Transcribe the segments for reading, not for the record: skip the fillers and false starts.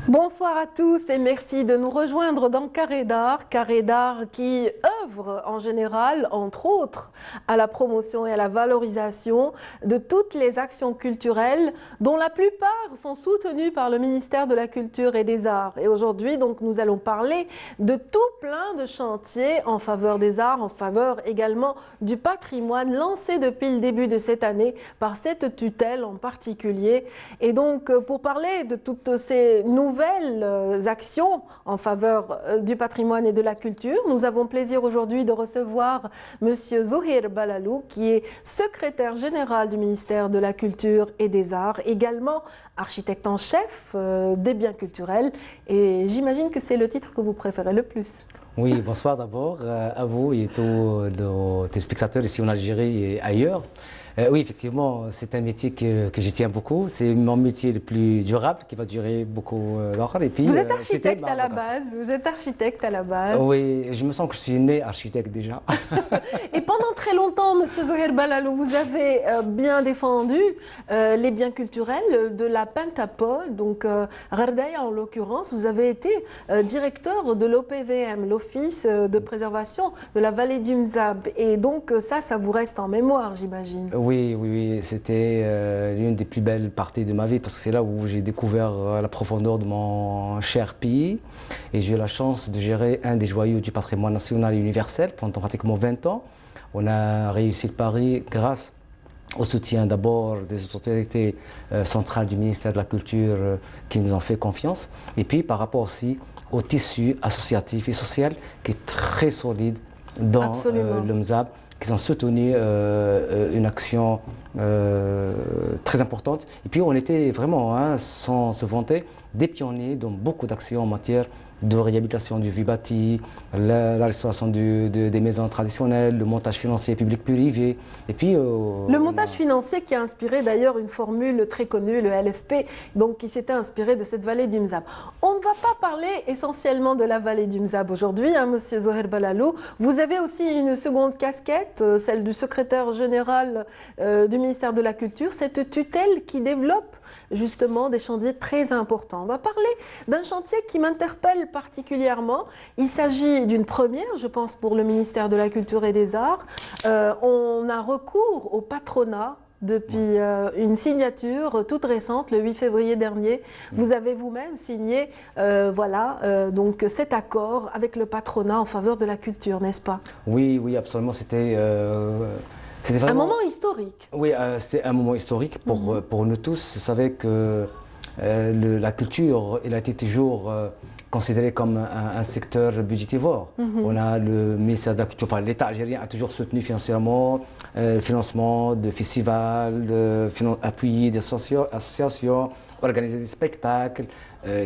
Bonsoir à tous et merci de nous rejoindre dans Carré d'Art qui œuvre en général, entre autres, à la promotion et à la valorisation de toutes les actions culturelles dont la plupart sont soutenues par le ministère de la Culture et des Arts. Et aujourd'hui, donc, nous allons parler de tout plein de chantiers en faveur des arts, en faveur également du patrimoine lancé depuis le début de cette année par cette tutelle en particulier. Et donc, pour parler de toutes ces nouvelles actions en faveur du patrimoine et de la culture, nous avons plaisir aujourd'hui de recevoir Monsieur Zouheir Balalou, qui est secrétaire général du ministère de la Culture et des Arts, également architecte en chef des biens culturels. Et j'imagine que c'est le titre que vous préférez le plus. Oui, bonsoir d'abord à vous et tous nos téléspectateurs ici en Algérie et ailleurs. Oui, effectivement, c'est un métier que je tiens beaucoup. C'est mon métier le plus durable qui va durer beaucoup longtemps. Et puis, vous êtes architecte à la base. Vous êtes architecte à la base. Oui, je me sens que je suis né architecte déjà. Et pendant très longtemps, Monsieur Zouheir Balalou, vous avez bien défendu les biens culturels de la Pentapole, donc Ghardaïa en l'occurrence. Vous avez été directeur de l'OPVM, l'Office de préservation de la vallée du Mzab. Et donc ça vous reste en mémoire, j'imagine. Oui, c'était l'une des plus belles parties de ma vie parce que c'est là où j'ai découvert la profondeur de mon cher pays et j'ai eu la chance de gérer un des joyaux du patrimoine national et universel pendant pratiquement 20 ans. On a réussi le pari grâce au soutien d'abord des autorités centrales du ministère de la Culture qui nous ont fait confiance et puis par rapport aussi au tissu associatif et social qui est très solide dans le Mzab, qui ont soutenu une action très importante. Et puis on était vraiment, sans se vanter, des pionniers dans beaucoup d'actions en matière de réhabilitation du vieux bâti, la restauration des maisons traditionnelles, le montage financier public-privé. Et puis le montage financier qui a inspiré d'ailleurs une formule très connue, le LSP, donc qui s'était inspiré de cette vallée du Mzab. On ne va pas parler essentiellement de la vallée du Mzab aujourd'hui, Monsieur Zouheir Balalou. Vous avez aussi une seconde casquette, celle du secrétaire général du ministère de la Culture, cette tutelle qui développe justement des chantiers très importants. On va parler d'un chantier qui m'interpelle particulièrement. Il s'agit d'une première, je pense, pour le ministère de la Culture et des Arts. On a recours au patronat depuis une signature toute récente, le 8 février dernier. Vous avez vous-même signé donc cet accord avec le patronat en faveur de la culture, n'est-ce pas? Oui, absolument. C'était vraiment un moment historique. Oui, c'était un moment historique pour nous tous. Vous savez que la culture, elle a été toujours considérée comme un secteur budgétivore. On a le ministère de la Culture, enfin l'État algérien a toujours soutenu financièrement le financement de festivals, appuyer des associations, organiser des spectacles,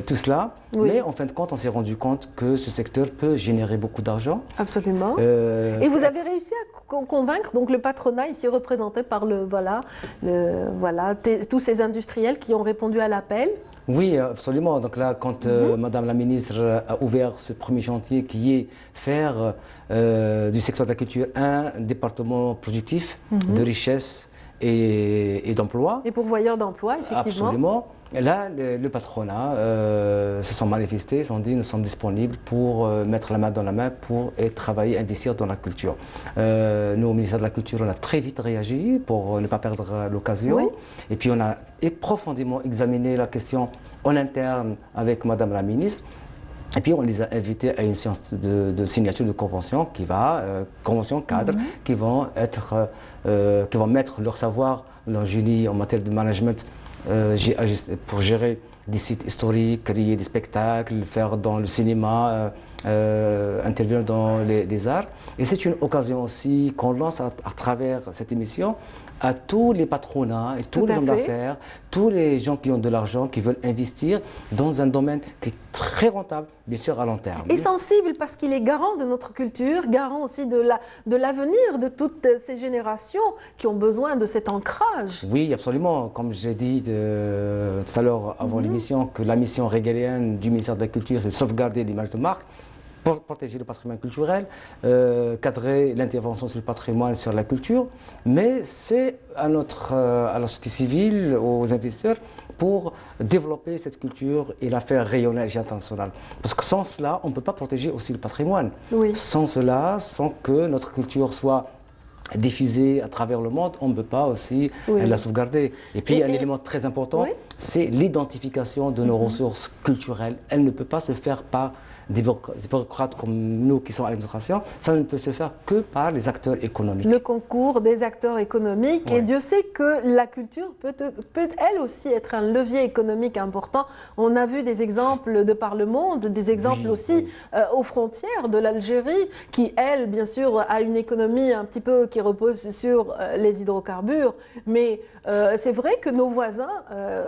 tout cela. Oui. Mais en fin de compte, on s'est rendu compte que ce secteur peut générer beaucoup d'argent. Absolument. Et vous avez réussi à convaincre donc, le patronat, ici représenté par tous ces industriels qui ont répondu à l'appel. Oui, absolument. Donc là, quand Madame la ministre a ouvert ce premier chantier qui est faire du secteur de la culture un département productif de richesse et d'emploi. Et pourvoyeur d'emploi, effectivement. Absolument. Et là, le patronat se sont manifestés, se sont dit nous sommes disponibles pour mettre la main dans la main pour travailler, investir dans la culture. Nous, au ministère de la Culture, on a très vite réagi pour ne pas perdre l'occasion. Oui. Et puis on a profondément examiné la question en interne avec Madame la ministre. Et puis on les a invités à une séance de signature de convention qui va, convention cadre, qui vont mettre leur savoir, leur génie en matière de management pour gérer des sites historiques, créer des spectacles, faire dans le cinéma, intervenir dans les arts. Et c'est une occasion aussi qu'on lance à travers cette émission à tous les patronats et tous les hommes d'affaires, tous les gens qui ont de l'argent, qui veulent investir dans un domaine qui est très rentable, bien sûr, à long terme. Et sensible parce qu'il est garant de notre culture, garant aussi de l'avenir de toutes ces générations qui ont besoin de cet ancrage. Oui, absolument. Comme j'ai dit tout à l'heure avant l'émission, que la mission régalienne du ministère de la Culture, c'est de sauvegarder l'image de marque, protéger le patrimoine culturel, cadrer l'intervention sur le patrimoine, sur la culture, mais c'est à la société civile, aux investisseurs, pour développer cette culture et la faire rayonner à l'échelle internationale. Parce que sans cela, on ne peut pas protéger aussi le patrimoine. Oui. Sans cela, sans que notre culture soit diffusée à travers le monde, on ne peut pas aussi la sauvegarder. Et puis, un élément très important, c'est l'identification de nos ressources culturelles. Elle ne peut pas se faire par des bureaucrates comme nous qui sont à l'administration, ça ne peut se faire que par les acteurs économiques. Le concours des acteurs économiques, et Dieu sait que la culture peut elle aussi être un levier économique important. On a vu des exemples de par le monde, des exemples aussi aux frontières de l'Algérie, qui elle, bien sûr, a une économie un petit peu qui repose sur les hydrocarbures, mais c'est vrai que nos voisins,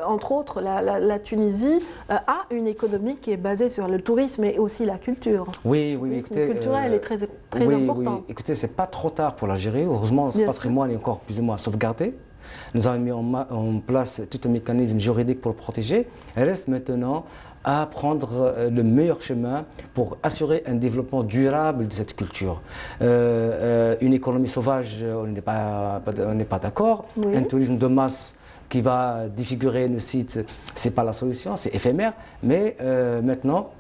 entre autres la Tunisie, a une économie qui est basée sur le tourisme et aussi la culture. Oui, le tourisme culturel est très important. Oui. Écoutez, c'est pas trop tard pour l'Algérie. Heureusement, notre patrimoine est encore plus ou moins sauvegardé. Nous avons mis en place tout un mécanisme juridique pour le protéger. Il reste maintenant à prendre le meilleur chemin pour assurer un développement durable de cette culture. Une économie sauvage, on n'est pas d'accord. Un tourisme de masse qui va défigurer nos sites, ce n'est pas la solution, c'est éphémère. Mais maintenant,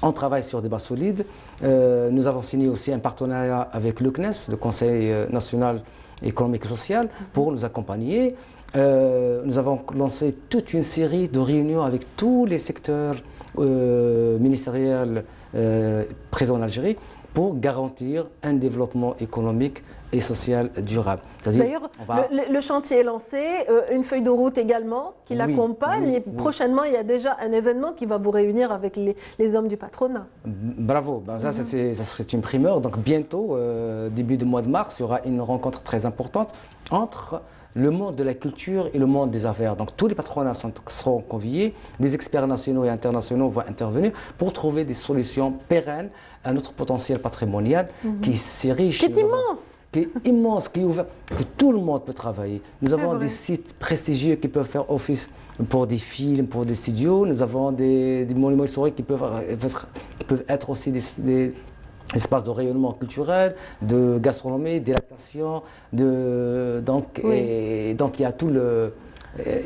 on travaille sur des bases solides. Nous avons signé aussi un partenariat avec le CNES, le Conseil national économique et social, pour nous accompagner. Nous avons lancé toute une série de réunions avec tous les secteurs ministériels présents en Algérie pour garantir un développement économique et social durable. D'ailleurs, le chantier est lancé, une feuille de route également qui l'accompagne et prochainement il y a déjà un événement qui va vous réunir avec les hommes du patronat. Bravo, ça c'est une primeur. Donc bientôt, début du mois de mars, il y aura une rencontre très importante entre le monde de la culture et le monde des affaires. Donc tous les patronats seront conviés, des experts nationaux et internationaux vont intervenir pour trouver des solutions pérennes à notre potentiel patrimonial qui est riche. Qui est immense. Qui est immense, qui est ouvert, que tout le monde peut travailler. Nous avons des sites prestigieux qui peuvent faire office pour des films, pour des studios. Nous avons des monuments historiques qui peuvent être aussi des espaces de rayonnement culturel, de gastronomie, d'élatation. Donc il y a tout le...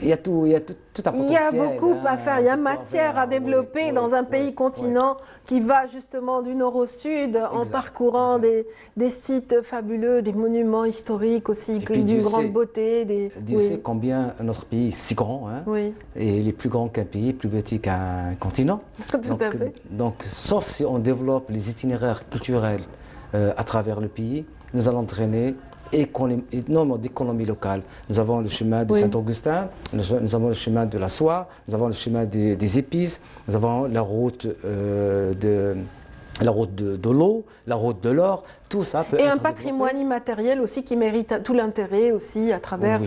Il y a tout un potentiel. Il y a beaucoup à faire, il y a matière à développer dans un pays continent qui va justement du nord au sud en parcourant des sites fabuleux, des monuments historiques aussi d'une grande beauté. Dieu sait combien notre pays est si grand, et il est plus grand qu'un pays, plus petit qu'un continent. Tout à fait. Donc, sauf si on développe les itinéraires culturels à travers le pays, nous allons drainer énormément d'économie locale. Nous avons le chemin de Saint-Augustin, nous avons le chemin de la soie, nous avons le chemin des épices, nous avons la route de l'eau, la route de l'or, tout ça peut être... Et un patrimoine immatériel aussi qui mérite tout l'intérêt aussi à travers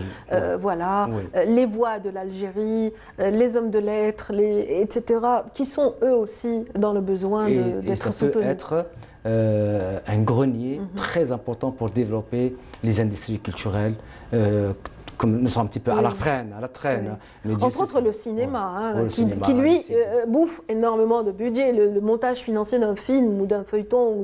les voix de l'Algérie, les hommes de lettres, etc., qui sont eux aussi dans le besoin d'être soutenus. Ça peut être un grenier très important pour développer les industries culturelles, comme nous sommes un petit peu à la traîne. Entre autres le cinéma, qui lui bouffe énormément de budget. Le montage financier d'un film ou d'un feuilleton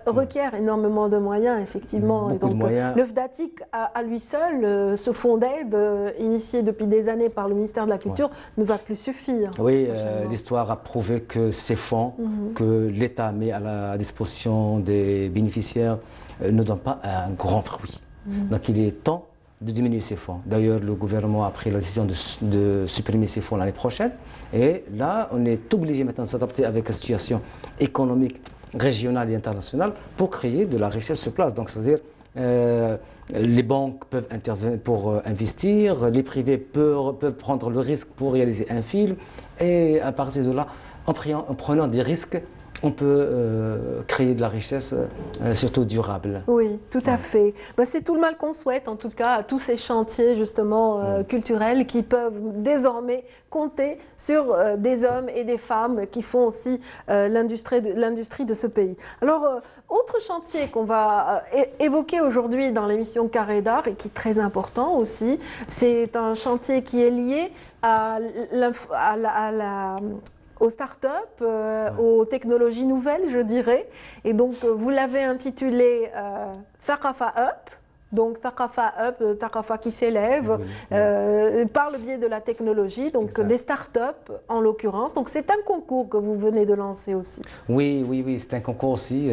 requiert énormément de moyens, effectivement. Beaucoup de moyens. Le FDATIC à lui seul, ce fonds d'aide initié depuis des années par le ministère de la Culture, ne va plus suffire. Oui, l'histoire a prouvé que ces fonds que l'État met à la disposition des bénéficiaires ne donnent pas un grand fruit. Donc il est temps de diminuer ces fonds. D'ailleurs, le gouvernement a pris la décision de supprimer ces fonds l'année prochaine. Et là, on est obligé maintenant de s'adapter avec la situation économique régionale et internationale pour créer de la richesse sur place. Donc, c'est-à-dire, les banques peuvent intervenir pour investir, les privés peuvent prendre le risque pour réaliser un film. Et à partir de là, en prenant des risques, on peut créer de la richesse, surtout durable. Oui, tout à fait. Ben, c'est tout le mal qu'on souhaite, en tout cas, à tous ces chantiers justement culturels qui peuvent désormais compter sur des hommes et des femmes qui font aussi l'industrie de ce pays. Alors, autre chantier qu'on va évoquer aujourd'hui dans l'émission Carré d'Art et qui est très important aussi, c'est un chantier qui est lié aux startups, aux technologies nouvelles, je dirais. Et donc, vous l'avez intitulé Thaqafa Up. Donc, Thaqafa Up, Thaqafa qui s'élève, par le biais de la technologie, donc exact. Des startups en l'occurrence. Donc, c'est un concours que vous venez de lancer aussi. Oui, c'est un concours aussi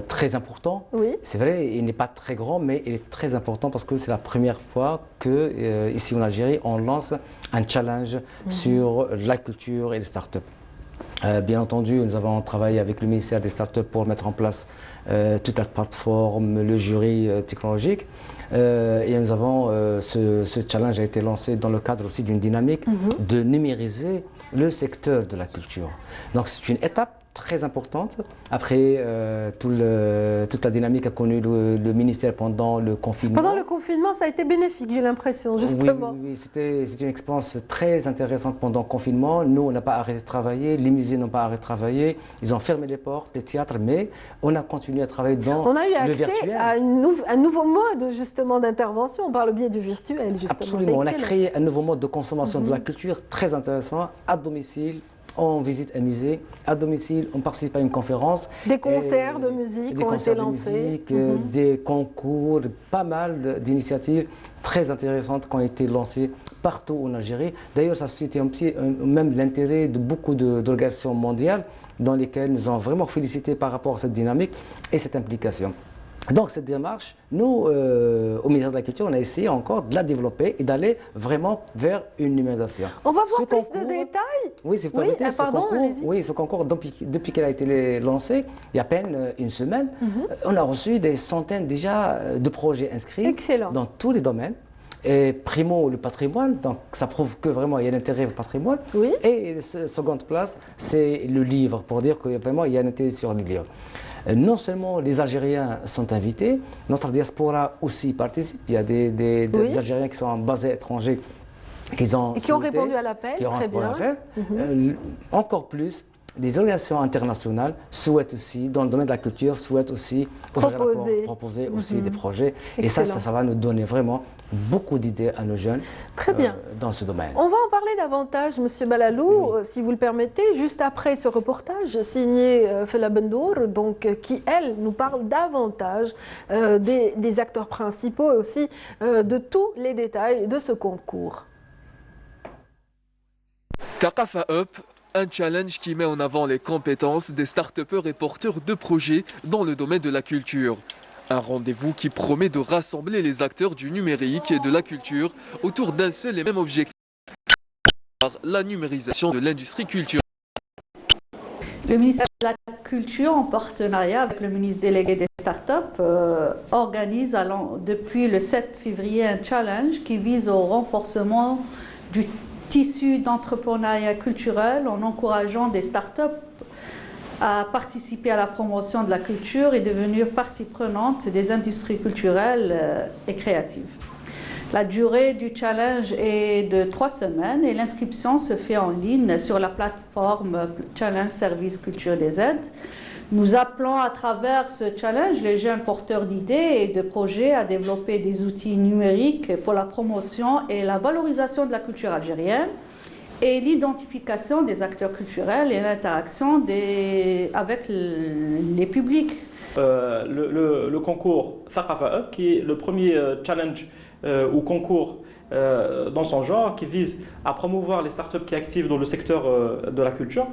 très important. Oui. C'est vrai, il n'est pas très grand, mais il est très important parce que c'est la première fois que, ici en Algérie, on lance un challenge sur la culture et les startups. Bien entendu, nous avons travaillé avec le ministère des Startups pour mettre en place toute la plateforme, le jury technologique. Et nous avons, ce challenge a été lancé dans le cadre aussi d'une dynamique de numériser le secteur de la culture. Donc c'est une étape très importante. Après, toute la dynamique a connu le ministère pendant le confinement. Pendant le confinement, ça a été bénéfique, j'ai l'impression, justement. Oui, c'était une expérience très intéressante pendant le confinement. Nous, on n'a pas arrêté de travailler, les musées n'ont pas arrêté de travailler, ils ont fermé les portes, les théâtres, mais on a continué à travailler dans le virtuel. On a eu accès à un nouveau mode, justement, d'intervention par le biais du virtuel, justement. Absolument, on a créé un nouveau mode de consommation de la culture très intéressant, à domicile. On visite un musée, à domicile, on participe à une conférence. Des concerts de musique ont été lancés. Des concours, pas mal d'initiatives très intéressantes qui ont été lancées partout en Algérie. D'ailleurs, ça suscité même l'intérêt de beaucoup d'organisations mondiales dans lesquelles nous avons vraiment félicité par rapport à cette dynamique et cette implication. Donc cette démarche, nous, au ministère de la Culture, on a essayé encore de la développer et d'aller vraiment vers une numérisation. On va voir plus de détails. Oui, c'est pas vite. Ce concours, depuis qu'il a été lancé, il y a à peine une semaine, on a reçu des centaines déjà de projets inscrits. Excellent. Dans tous les domaines. Et primo, le patrimoine, donc ça prouve que vraiment il y a un intérêt au patrimoine. Oui. Et seconde place, c'est le livre, pour dire que vraiment il y a un intérêt sur le livre. Non seulement les Algériens sont invités, notre diaspora aussi participe. Il y a des Algériens qui sont basés à l'étranger qui ont répondu à l'appel, très bien. Encore plus, des organisations internationales souhaitent aussi, dans le domaine de la culture, souhaitent aussi proposer aussi des projets. Excellent. Et ça va nous donner vraiment beaucoup d'idées à nos jeunes dans ce domaine. On va en parler davantage, Monsieur Balalou, si vous le permettez, juste après ce reportage signé Fela Bendour, donc, qui, elle, nous parle davantage des acteurs principaux et aussi de tous les détails de ce concours. Thaqafa Up, un challenge qui met en avant les compétences des start-upers et porteurs de projets dans le domaine de la culture. Un rendez-vous qui promet de rassembler les acteurs du numérique et de la culture autour d'un seul et même objectif, la numérisation de l'industrie culturelle. Le ministère de la Culture, en partenariat avec le ministre délégué des startups, organise depuis le 7 février un challenge qui vise au renforcement du tissu d'entrepreneuriat culturel en encourageant des startups à participer à la promotion de la culture et devenir partie prenante des industries culturelles et créatives. La durée du challenge est de 3 semaines et l'inscription se fait en ligne sur la plateforme Challenge Service Culture des Aides. Nous appelons à travers ce challenge les jeunes porteurs d'idées et de projets à développer des outils numériques pour la promotion et la valorisation de la culture algérienne et l'identification des acteurs culturels et l'interaction avec les publics. Le concours Thaqafa Up, qui est le premier challenge ou concours dans son genre, qui vise à promouvoir les startups qui activent dans le secteur de la culture.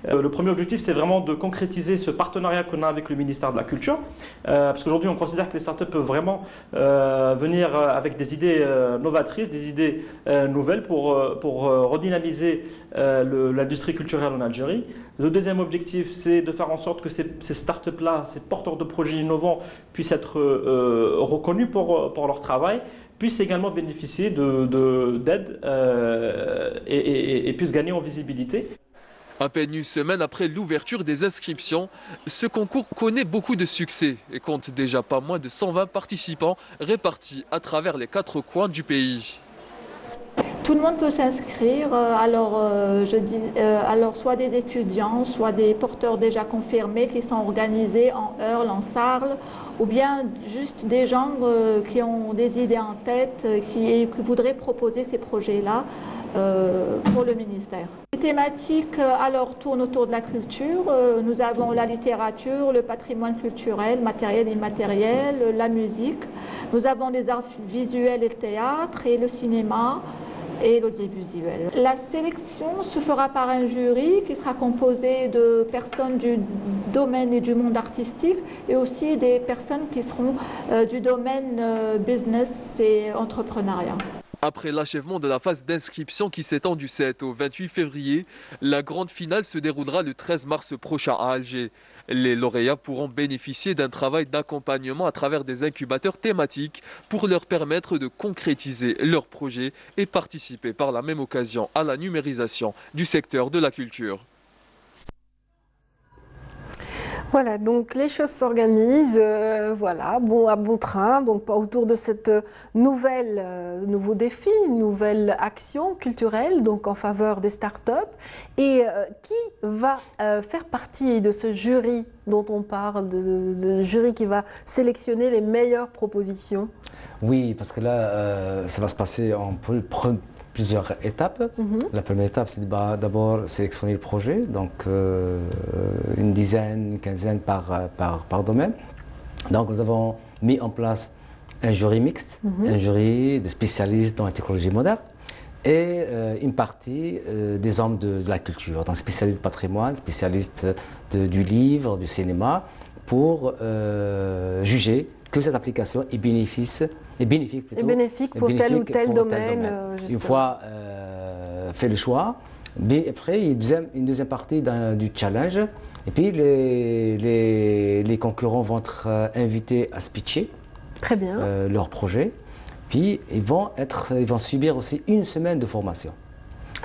Le premier objectif, c'est vraiment de concrétiser ce partenariat qu'on a avec le ministère de la Culture, parce qu'aujourd'hui, on considère que les startups peuvent vraiment venir avec des idées novatrices, des idées nouvelles pour redynamiser l'industrie culturelle en Algérie. Le deuxième objectif, c'est de faire en sorte que ces startups-là, ces porteurs de projets innovants, puissent être reconnus pour leur travail, puissent également bénéficier d'aide et puissent gagner en visibilité. À peine une semaine après l'ouverture des inscriptions, ce concours connaît beaucoup de succès et compte déjà pas moins de 120 participants répartis à travers les 4 coins du pays. Tout le monde peut s'inscrire, alors soit des étudiants, soit des porteurs déjà confirmés qui sont organisés en Earl, en Sarl, ou bien juste des gens qui ont des idées en tête, qui voudraient proposer ces projets-là pour le ministère. Les thématiques alors tournent autour de la culture. Nous avons la littérature, le patrimoine culturel, matériel et immatériel, la musique. Nous avons les arts visuels et le théâtre et le cinéma et l'audiovisuel. La sélection se fera par un jury qui sera composé de personnes du domaine et du monde artistique et aussi des personnes qui seront du domaine business et entrepreneuriat. Après l'achèvement de la phase d'inscription qui s'étend du 7 au 28 février, la grande finale se déroulera le 13 mars prochain à Alger. Les lauréats pourront bénéficier d'un travail d'accompagnement à travers des incubateurs thématiques pour leur permettre de concrétiser leurs projets et participer par la même occasion à la numérisation du secteur de la culture. Voilà, donc les choses s'organisent, voilà, à bon train, donc autour de cette nouveau défi, nouvelle action culturelle, donc en faveur des startups. Et qui va faire partie de ce jury dont on parle, de jury qui va sélectionner les meilleures propositions? Oui, parce que là, ça va se passer en plusieurs étapes. La première étape, c'est d'abord sélectionner le projet, donc une dizaine, une quinzaine par domaine. Donc nous avons mis en place un jury mixte, un jury de spécialistes dans la technologie moderne et une partie des hommes de la culture, donc spécialistes du patrimoine, spécialistes du livre, du cinéma, pour juger que cette application est bénéfique pour tel ou tel domaine. Une fois fait le choix, après une deuxième partie du challenge, et puis les concurrents vont être invités à se pitcher. Très bien. Leur projet, puis ils vont subir aussi une semaine de formation.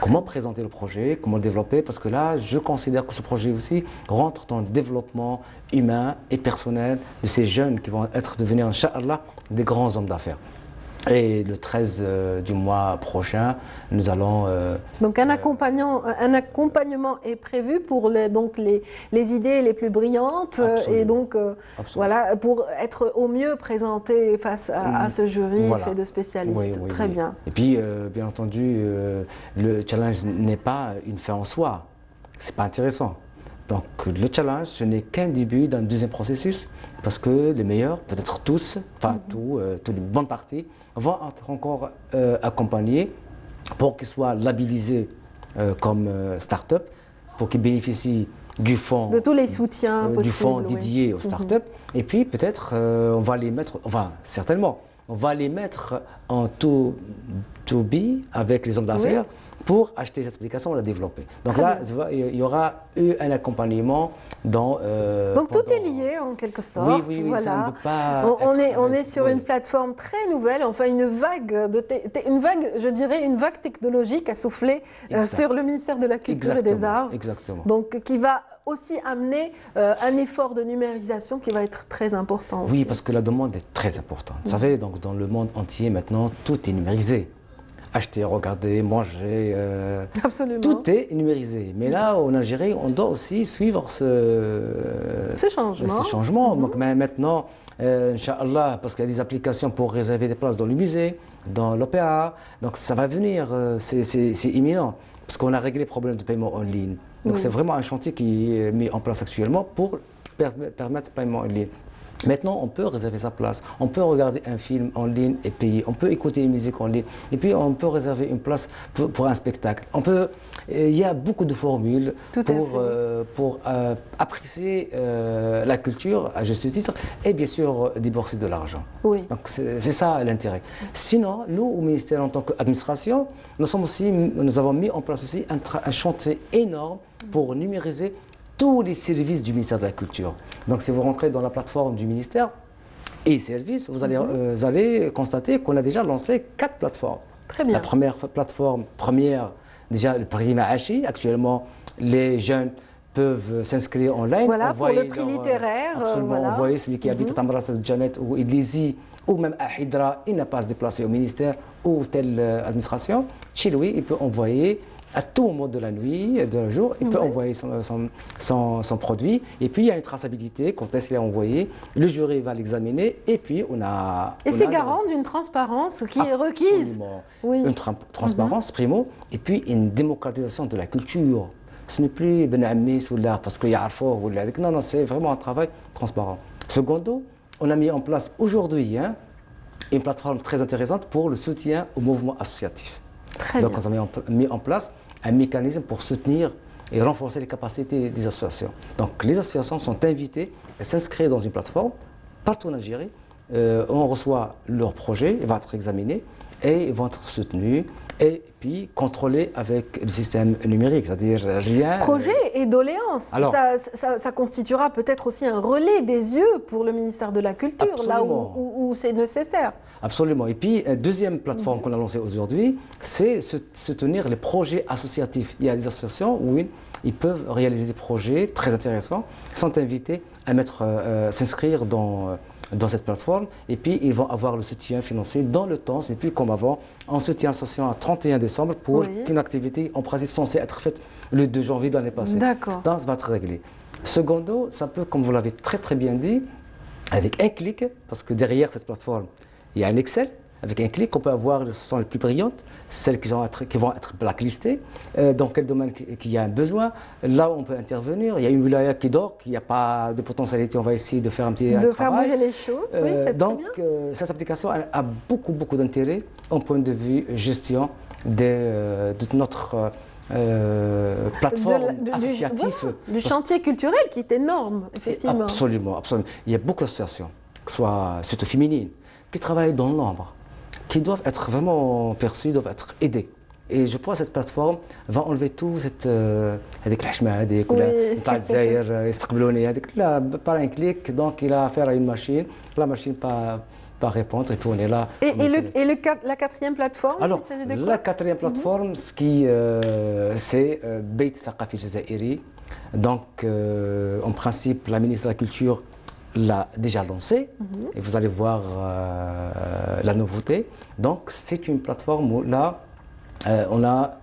Comment présenter le projet, comment le développer, parce que là, je considère que ce projet aussi rentre dans le développement humain et personnel de ces jeunes qui vont devenir, Inch'Allah, des grands hommes d'affaires. Et le 13 du mois prochain, nous allons... donc un accompagnement est prévu pour les idées les plus brillantes et donc voilà, pour être au mieux présenté face à ce jury fait de spécialistes. Très bien. Et puis, bien entendu, le challenge n'est pas une fin en soi. C'est pas intéressant. Donc le challenge, ce n'est qu'un début d'un deuxième processus, parce que les meilleurs, peut-être tous, enfin toutes les bonnes parties, vont être encore accompagnés pour qu'ils soient labellisés comme start-up, pour qu'ils bénéficient du fonds, de tous les soutiens possibles, du fonds dédié aux start-up. Et puis peut-être on va les mettre, enfin certainement, on va les mettre en to be avec les hommes d'affaires. Pour acheter cette application, on la développer. Donc là, il y aura eu un accompagnement dans... donc tout est lié en quelque sorte. Oui, voilà. Ça ne peut pas on est sur une plateforme très nouvelle, enfin une vague, je dirais une vague technologique à souffler sur le ministère de la Culture et des Arts. Exactement. Donc qui va aussi amener un effort de numérisation qui va être très important. Oui, parce que la demande est très importante. Vous savez, donc dans le monde entier maintenant, tout est numérisé. Acheter, regarder, manger, absolument. Tout est numérisé. Mais là, en Algérie, on doit aussi suivre ces changements. Donc maintenant, Inch'Allah, parce qu'il y a des applications pour réserver des places dans le musée, dans l'opéra, donc ça va venir, c'est imminent, parce qu'on a réglé le problème de paiement en ligne. Donc c'est vraiment un chantier qui est mis en place actuellement pour permettre le paiement en ligne. Maintenant, on peut réserver sa place, on peut regarder un film en ligne et payer, on peut écouter une musique en ligne, et puis on peut réserver une place pour un spectacle. Il y a beaucoup de formules pour apprécier la culture à juste titre et bien sûr débourser de l'argent. Oui. Donc c'est ça l'intérêt. Sinon, nous, au ministère en tant qu'administration, nous avons mis en place aussi un chantier énorme pour numériser tous les services du ministère de la Culture. Donc si vous rentrez dans la plateforme du ministère et services, vous allez constater qu'on a déjà lancé 4 plateformes. Très bien. La première plateforme, déjà le prix Maachi. Actuellement, les jeunes peuvent s'inscrire en ligne. Voilà, pour le prix littéraire. Absolument, voilà. envoyer celui qui habite à Tamrat Janet ou Iblizi ou même à Hydra, il n'a pas à se déplacer au ministère ou telle administration. Chez lui, il peut envoyer à tout moment de la nuit, de la jour, il peut envoyer son produit. Et puis, il y a une traçabilité, quand est-ce qu'il est envoyé, le jury va l'examiner et puis on a... Et c'est garant d'une transparence qui est requise. Oui. Une transparence, primo, et puis une démocratisation de la culture. Ce n'est plus Ben Amis ou là, parce qu'il y a Arfo ou là. Non, non, c'est vraiment un travail transparent. Secondo, on a mis en place aujourd'hui une plateforme très intéressante pour le soutien au mouvement associatif. Donc, on a mis en place un mécanisme pour soutenir et renforcer les capacités des associations. Donc, les associations sont invitées à s'inscrire dans une plateforme partout en Algérie. On reçoit leur projet, il va être examiné et ils vont être soutenus et puis contrôlés avec le système numérique, c'est-à-dire rien... Projet et doléances, ça constituera peut-être aussi un relais des yeux pour le ministère de la Culture, absolument. Là où c'est nécessaire. Absolument. Et puis, une deuxième plateforme qu'on a lancée aujourd'hui, c'est soutenir les projets associatifs. Il y a des associations où ils peuvent réaliser des projets très intéressants, sont invités à s'inscrire dans cette plateforme et puis ils vont avoir le soutien financier dans le temps. Ce n'est plus comme avant, on soutient l'association à 31 décembre pour qu'une activité en principe censée être faite le 2 janvier de l'année passée. D'accord. Donc ça va être réglé. Secondo, ça peut, comme vous l'avez très bien dit, avec un clic, parce que derrière cette plateforme, il y a un Excel. Avec un clic, on peut avoir les associations les plus brillantes, celles qui vont être blacklistées, dans quel domaine il y a un besoin. Là, on peut intervenir. Il y a une wilaya qui dort, qui n'y a pas de potentialité. On va essayer de faire un petit travail. Faire bouger les choses, oui, donc, cette application a beaucoup d'intérêt en point de vue gestion de notre plateforme associative. Du chantier culturel qui est énorme, effectivement. Absolument. Il y a beaucoup d'associations, que ce soit surtout féminines, qui travaillent dans l'ombre, qui doivent être vraiment perçus, doivent être aidés. Et je pense que cette plateforme va enlever tout هذيك الحشمه هذيك ولا نتاع الجزائر يستقبلوني هذيك لا par un clic, donc il a affaire à une machine, la machine pas répondre et puis on est là. Et la quatrième plateforme? Alors, la quatrième plateforme, c'est Beit Thaqafi Jazairi. Donc, en principe, la ministre de la Culture l'a déjà lancé et vous allez voir la nouveauté. Donc c'est une plateforme où là on a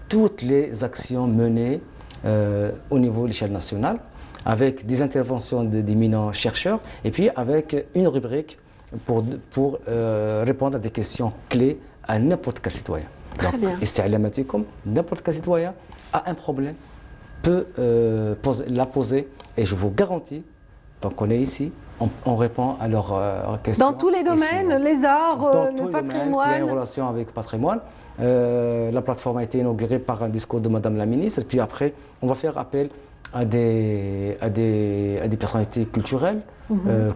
toutes les actions menées au niveau de l'échelle nationale avec des interventions d'éminents chercheurs et puis avec une rubrique pour répondre à des questions clés à n'importe quel citoyen. Très bien. N'importe quel citoyen a un problème, peut la poser et je vous garantis. Donc on est ici, on répond à leurs questions. Dans tous les domaines, les arts, le patrimoine. Il y a une relation avec le patrimoine. La plateforme a été inaugurée par un discours de Madame la Ministre. Et puis après, on va faire appel à des personnalités culturelles,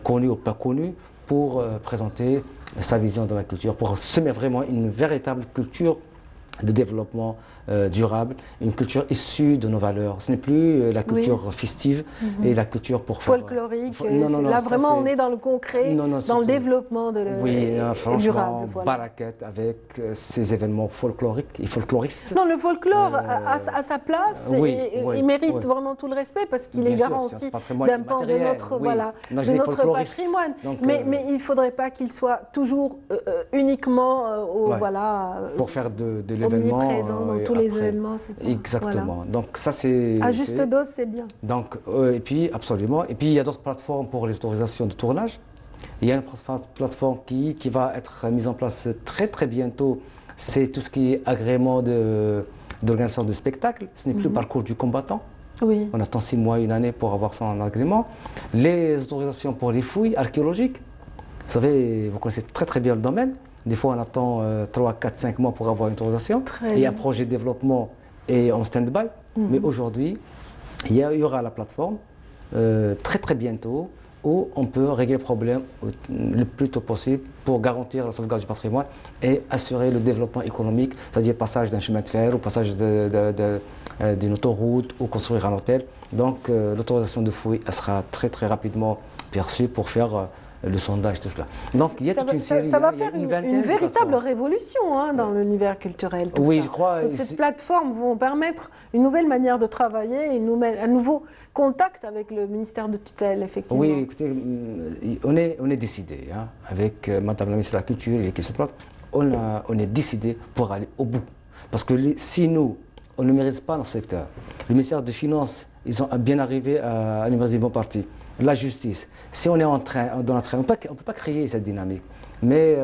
connues ou pas connues, pour présenter sa vision de la culture, pour semer vraiment une véritable culture de développement durable, une culture issue de nos valeurs. Ce n'est plus la culture festive et la culture pour folklorique. Là, vraiment, on est dans le concret, dans le développement durable. Voilà. Barakat avec ces événements folkloriques et folkloristes. Non, le folklore a sa place et il mérite vraiment tout le respect parce qu'il est garant aussi d'un pan de notre, patrimoine. Donc, mais il ne faudrait pas qu'il soit toujours uniquement pour faire de l'événement. Présent dans tous les événements. Exactement. Voilà. Donc ça c'est... À juste dose, c'est bien. Donc, et puis absolument. Et puis il y a d'autres plateformes pour les autorisations de tournage. Il y a une plateforme qui va être mise en place très bientôt. C'est tout ce qui est agrément d'organisation de spectacles. Ce n'est plus le parcours du combattant. Oui. On attend 6 mois, 1 année pour avoir son agrément. Les autorisations pour les fouilles archéologiques. Vous savez, vous connaissez très bien le domaine. Des fois, on attend 3, 4, 5 mois pour avoir une autorisation. Et un projet de développement est en stand-by. Mais aujourd'hui, il y aura la plateforme très bientôt où on peut régler le problème le plus tôt possible pour garantir la sauvegarde du patrimoine et assurer le développement économique, c'est-à-dire passage d'un chemin de fer ou passage d'une autoroute ou construire un hôtel. Donc l'autorisation de fouille elle sera très rapidement perçue pour faire le sondage, tout cela. Donc il y a toute une série. Ça va il y a faire une vingtaine de véritable plateformes. révolution hein, dans l'univers culturel. Tout Oui, ça. je crois. Toutes ces plateformes vont permettre une nouvelle manière de travailler, un nouveau contact avec le ministère de tutelle, effectivement. Oui, écoutez, on est décidé, hein, avec Madame la ministre de la Culture et les questions de place, on est décidé pour aller au bout. Parce que si nous, on ne mérite pas dans ce secteur, le ministère des Finances, ils ont bien arrivé à numériser bon parti. La justice, si on est dans la train, on ne peut pas créer cette dynamique. Mais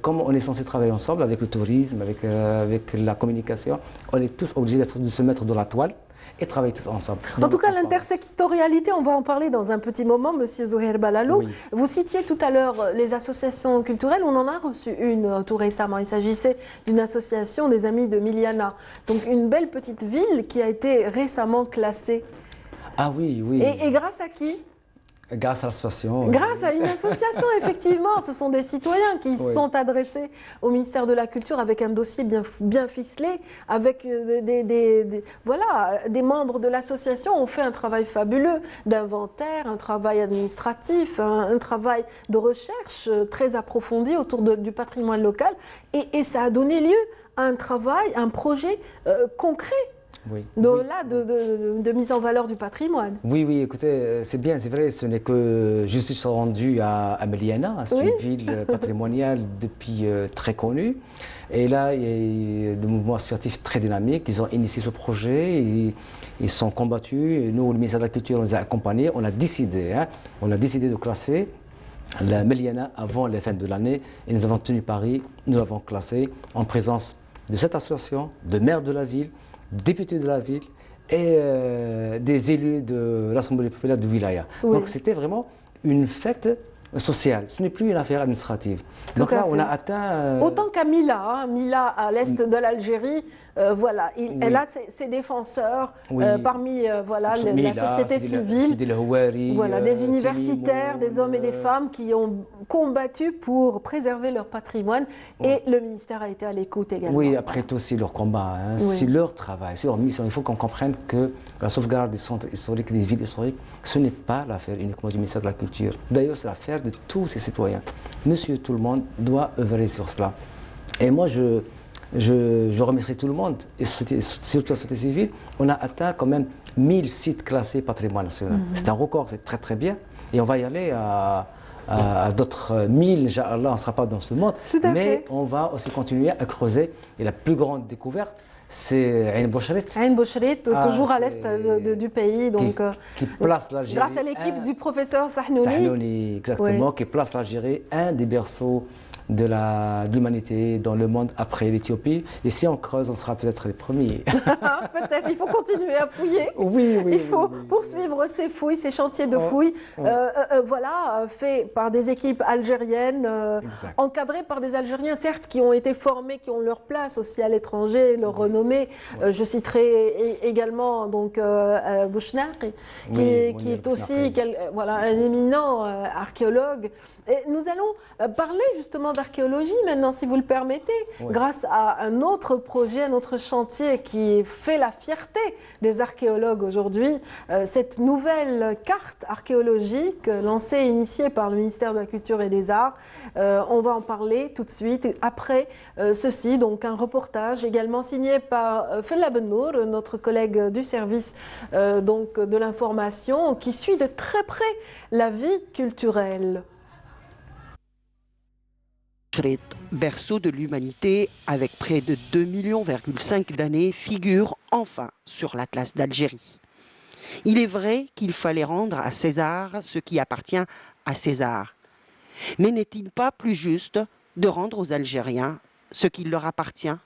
comme on est censé travailler ensemble avec le tourisme, avec la communication, on est tous obligés de se mettre dans la toile et travailler tous ensemble. En tout cas, l'intersectorialité, on va en parler dans un petit moment, Monsieur Zouhair Balalou. Oui. Vous citiez tout à l'heure les associations culturelles. On en a reçu une tout récemment. Il s'agissait d'une association des Amis de Miliana. Donc une belle petite ville qui a été récemment classée. Ah oui, oui. Et grâce à qui? Grâce à l'association. Grâce à une association, effectivement. Ce sont des citoyens qui se sont adressés au ministère de la Culture avec un dossier bien ficelé, avec des membres de l'association ont fait un travail fabuleux d'inventaire, un travail administratif, un travail de recherche très approfondi autour du patrimoine local. Et ça a donné lieu à un travail, un projet concret. Oui. De mise en valeur du patrimoine. Oui, oui, écoutez, c'est bien, c'est vrai, ce n'est que justice rendue à Miliana, c'est une ville patrimoniale depuis très connue. Et là, il y a des mouvements associatifs très dynamiques, ils ont initié ce projet, ils sont combattus, et nous, le ministère de la Culture, on les a accompagnés, on a décidé de classer la Miliana avant la fin de l'année, et nous avons tenu Paris, nous l'avons classé en présence de cette association, de maire de la ville, députés de la ville et des élus de l'Assemblée populaire de Wilaya. Oui. Donc c'était vraiment une fête sociale, ce n'est plus une affaire administrative. Donc là, on a atteint... Autant qu'à Mila, Mila à l'est de l'Algérie, voilà, elle a ses défenseurs parmi la société civile, voilà, des universitaires, des hommes et des femmes qui ont combattu pour préserver leur patrimoine et le ministère a été à l'écoute également. Oui, après tout, c'est leur combat, hein, c'est leur travail, c'est leur mission. Il faut qu'on comprenne que la sauvegarde des centres historiques, des villes historiques, ce n'est pas l'affaire uniquement du ministère de la Culture. D'ailleurs, c'est l'affaire de tous ces citoyens. Monsieur tout le monde doit œuvrer sur cela. Et moi, je remercie tout le monde, et surtout la société civile. On a atteint quand même 1000 sites classés patrimoine national. C'est un record, c'est très très bien. Et on va y aller à d'autres 1000, Inch'Allah, on ne sera pas dans ce monde. Mais on va aussi continuer à creuser. Et la plus grande découverte, c'est Ain Bouchrit. Ain Bouchrit, toujours à l'est du pays. Donc, qui place l'Algérie. Grâce à l'équipe du professeur Sahnouni. Sahnouni, exactement, qui place l'Algérie un des berceaux de l'humanité dans le monde après l'Éthiopie. Et si on creuse, on sera peut-être les premiers. Peut-être, il faut continuer à fouiller. Oui, il faut poursuivre ces fouilles, ces chantiers de fouilles, faits par des équipes algériennes, encadrées par des Algériens, certes, qui ont été formés, qui ont leur place aussi à l'étranger, leur renommée. Je citerai également Bouchnaqi, qui est aussi un éminent archéologue. Et nous allons parler justement d'archéologie maintenant, si vous le permettez, grâce à un autre projet, un autre chantier qui fait la fierté des archéologues aujourd'hui. Cette nouvelle carte archéologique lancée et initiée par le ministère de la Culture et des Arts. On va en parler tout de suite. Après ceci, donc un reportage également signé par Fella Bennour, notre collègue du service de l'information, qui suit de très près la vie culturelle. Berceau de l'humanité avec près de 2,5 millions d'années, figure enfin sur l'Atlas d'Algérie. Il est vrai qu'il fallait rendre à César ce qui appartient à César. Mais n'est-il pas plus juste de rendre aux Algériens ce qui leur appartient,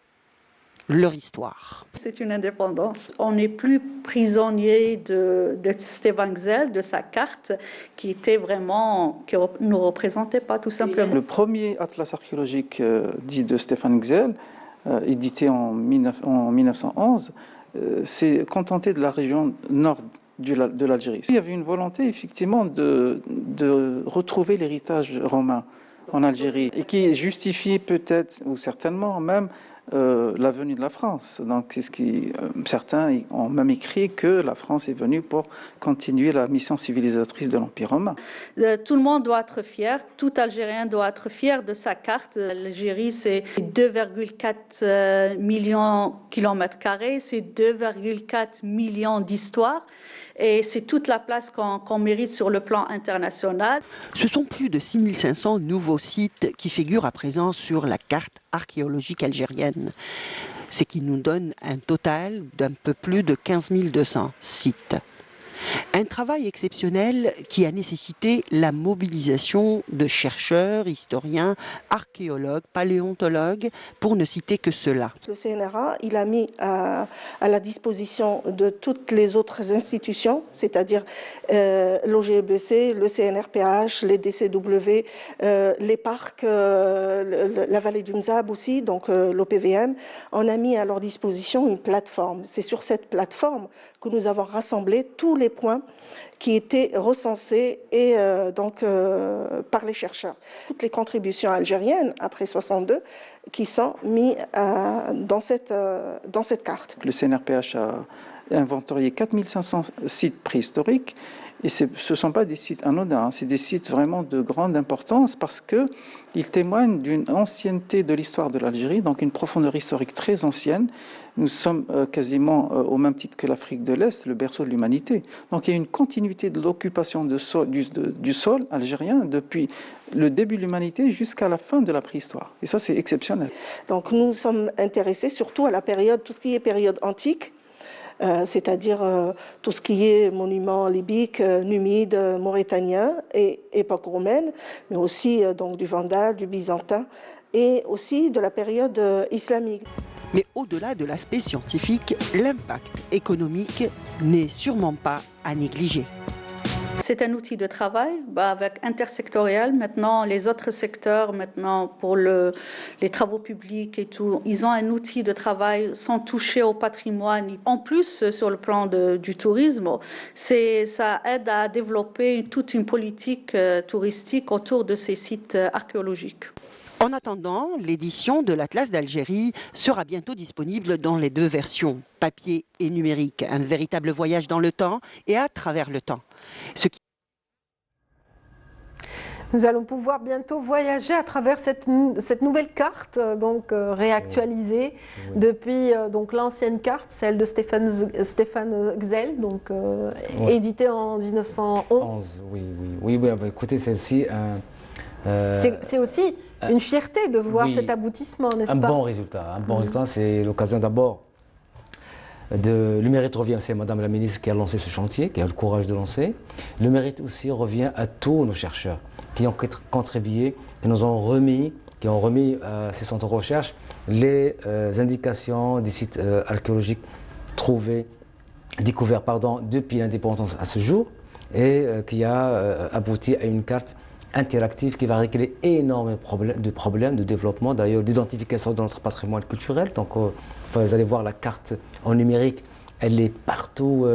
leur histoire? C'est une indépendance. On n'est plus prisonnier de Stéphane Gzell, de sa carte, qui ne nous représentait pas tout simplement. Le premier atlas archéologique dit de Stéphane Gzell, édité en 1911, s'est contenté de la région nord de l'Algérie. Il y avait une volonté effectivement de retrouver l'héritage romain en Algérie et qui justifie peut-être ou certainement même la venue de la France. Donc c'est ce qui, certains ont même écrit que la France est venue pour continuer la mission civilisatrice de l'Empire romain. Tout le monde doit être fier, tout Algérien doit être fier de sa carte. L'Algérie, c'est 2,4 millions de kilomètres carrés, c'est 2,4 millions d'histoires. Et c'est toute la place qu'on mérite sur le plan international. Ce sont plus de 6500 nouveaux sites qui figurent à présent sur la carte archéologique algérienne. Ce qui nous donne un total d'un peu plus de 15 200 sites. Un travail exceptionnel qui a nécessité la mobilisation de chercheurs, historiens, archéologues, paléontologues, pour ne citer que cela. Le CNRA, il a mis à la disposition de toutes les autres institutions, c'est-à-dire l'OGBC, le CNRPH, les DCW, les parcs, la vallée du Mzab aussi, donc l'OPVM, on a mis à leur disposition une plateforme. C'est sur cette plateforme que nous avons rassemblé tous les points qui étaient recensés et par les chercheurs. Toutes les contributions algériennes après 62 qui sont mises dans cette carte. Le CNRPH a inventorié 4500 sites préhistoriques et ce ne sont pas des sites anodins, c'est des sites vraiment de grande importance parce qu'ils témoignent d'une ancienneté de l'histoire de l'Algérie, donc une profondeur historique très ancienne. Nous sommes quasiment au même titre que l'Afrique de l'Est, le berceau de l'humanité. Donc il y a une continuité de l'occupation du sol algérien depuis le début de l'humanité jusqu'à la fin de la préhistoire. Et ça, c'est exceptionnel. Donc nous sommes intéressés surtout à la période, tout ce qui est période antique, c'est-à-dire tout ce qui est monuments libyques, numides, mauritaniens et époque romaine, mais aussi donc du Vandal, du Byzantin et aussi de la période islamique. Mais au-delà de l'aspect scientifique, l'impact économique n'est sûrement pas à négliger. C'est un outil de travail avec intersectoriel. Maintenant, les autres secteurs, maintenant pour les travaux publics et tout, ils ont un outil de travail sans toucher au patrimoine. En plus, sur le plan du tourisme, ça aide à développer toute une politique touristique autour de ces sites archéologiques. En attendant, l'édition de l'Atlas d'Algérie sera bientôt disponible dans les deux versions, papier et numérique. Un véritable voyage dans le temps et à travers le temps. Nous allons pouvoir bientôt voyager à travers cette nouvelle carte, donc réactualisée depuis donc l'ancienne carte, celle de Stéphane Gzell, donc éditée en 1911. Oui, bah, écoutez, c'est aussi c'est aussi une fierté de voir cet aboutissement, n'est-ce pas? Un bon résultat. C'est l'occasion d'abord le mérite revient aussi à Madame la ministre qui a lancé ce chantier, qui a le courage de lancer. Le mérite aussi revient à tous nos chercheurs qui ont contribué, qui ont remis à ces centres de recherche les indications des sites archéologiques découverts depuis l'indépendance à ce jour et qui a abouti à une carte interactive qui va régler énormément de problèmes de développement, d'ailleurs d'identification de notre patrimoine culturel. Donc vous allez voir la carte en numérique, elle est partout,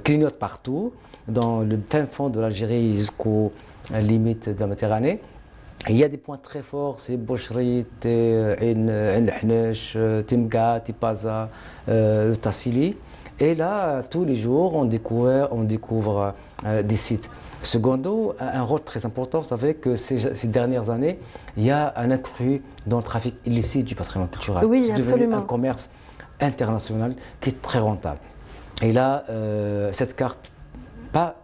clignote partout, dans le fin fond de l'Algérie jusqu'aux limites de la Méditerranée. Et il y a des points très forts, c'est Boucherit, Ain Hnesh, Timga, Tipaza, Tassili. Et là, tous les jours, on découvre des sites. Secondo a un rôle très important, vous savez que ces dernières années, il y a un accru dans le trafic illicite du patrimoine culturel. Oui, c'est devenu un commerce international qui est très rentable. Et là, cette carte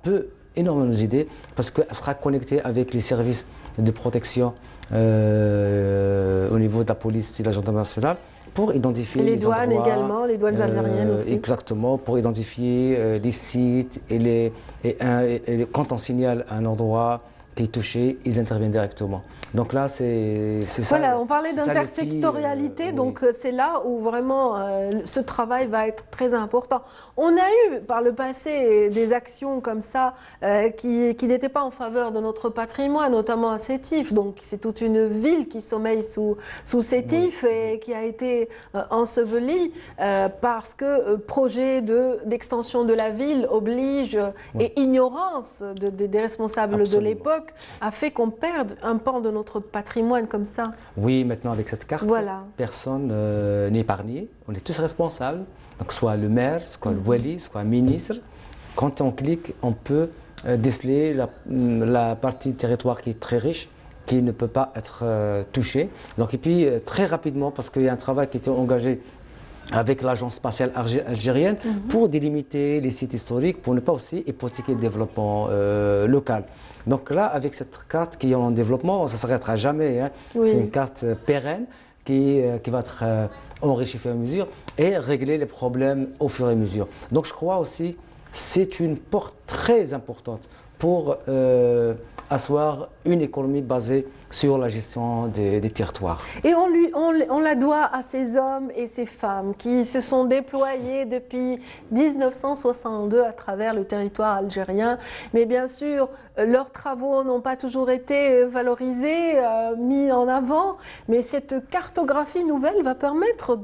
peut énormément nous aider parce qu'elle sera connectée avec les services de protection au niveau de la police et de la gendarmerie nationale pour identifier les douanes endroits, également, les douanes algériennes aussi. Exactement, pour identifier les sites et quand on signale un endroit qui est touché, ils interviennent directement. Donc là, c'est ça. Voilà, on parlait d'intersectorialité, donc c'est là où vraiment ce travail va être très important. On a eu par le passé des actions comme ça qui n'étaient pas en faveur de notre patrimoine, notamment à Sétif. Donc c'est toute une ville qui sommeille sous Sétif et qui a été ensevelie parce que projet d'extension de la ville oblige et ignorance des responsables de l'époque a fait qu'on perde un pan de notre notre patrimoine comme ça. Oui, maintenant avec cette carte, Voilà. personne n'est épargné. On est tous responsables. Donc soit le maire, soit le wali, soit le ministre. Quand on clique, on peut déceler la partie du territoire qui est très riche, qui ne peut pas être touchée. Donc, et puis très rapidement, parce qu'il y a un travail qui était engagé avec l'Agence spatiale algérienne pour délimiter les sites historiques, pour ne pas aussi hypothéquer le développement local. Donc là, avec cette carte qui est en développement, ça ne s'arrêtera jamais. Hein. Oui. C'est une carte pérenne qui va être enrichie au fur et à mesure et régler les problèmes au fur et à mesure. Donc je crois aussi que c'est une porte très importante pour asseoir une économie basée sur la gestion des territoires. Et on la doit à ces hommes et ces femmes qui se sont déployés depuis 1962 à travers le territoire algérien. Mais bien sûr, leurs travaux n'ont pas toujours été valorisés, mis en avant. Mais cette cartographie nouvelle va permettre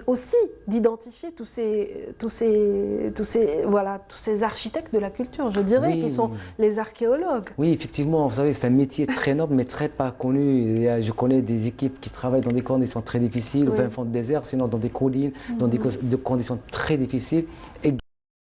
aussi d'identifier tous ces architectes de la culture, je dirais, Oui, qui sont les archéologues. Oui, effectivement, vous savez, c'est un métier très noble, mais très pas connu. Je connais des équipes qui travaillent dans des conditions très difficiles, au fin fond du désert, sinon dans des collines, dans des conditions très difficiles. Et